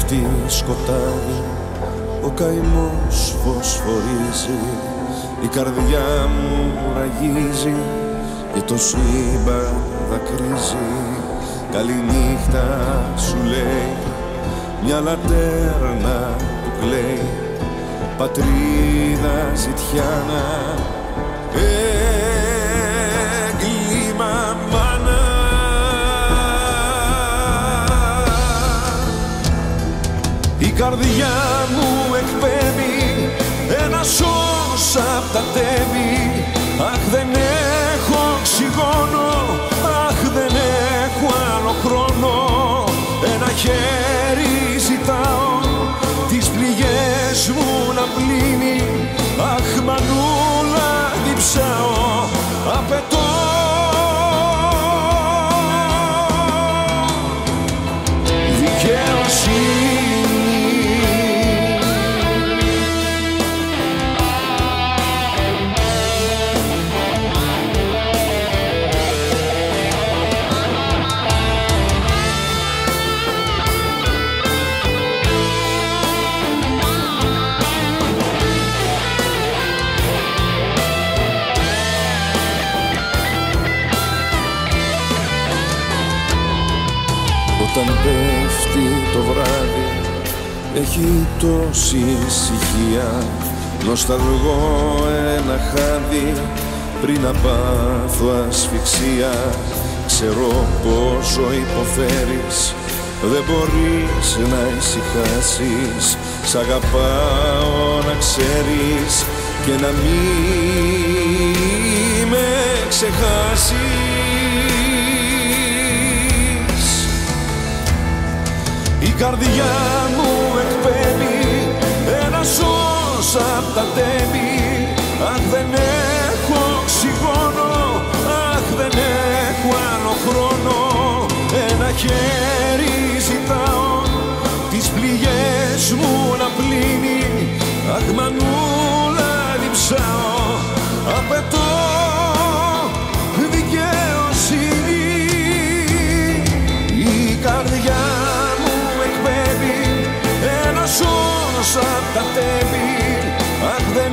πέφτει σκοτάδι, ο καημός φωσφορίζει, η καρδιά μου ραγίζει και το σύμπαν δακρύζει. Καληνύχτα σου λέει μια λατέρνα που κλαίει, πατρίδα ζητιάνα, έγκλημα μάνα. Η καρδιά μου εκπέμπει ένα σως απ' τα τέμπη. Αχ, δεν έχω οξυγόνο, αχ, δεν έχω άλλο χρόνο. Ένα χέρι ζητάω τις πληγές μου να πλύνει. Αχ, μανούλα, διψάω, απαιτώ δικαίωση. Όταν πέφτει το βράδυ έχει τόση ησυχία, νοσταλγώ ένα χάδι πριν να πάθω ασφυξία. Ξέρω πόσο υποφέρεις, δεν μπορείς να ησυχάσεις. Σ' αγαπάω να ξέρεις και να μην με ξεχάσεις. Η καρδιά μου εκπέμπει ένα σως απ' τα τέμπη. Αχ, δεν έχω οξυγόνο, αχ, δεν έχω άλλο χρόνο. Ένα χέρι ζητάω τις πληγές μου να πλύνει. Αχ, μανούλα, διψάω, απαιτώ δικαίωση. Η καρδιά ένα σως απ' τα τέμπη. Αχ, δεν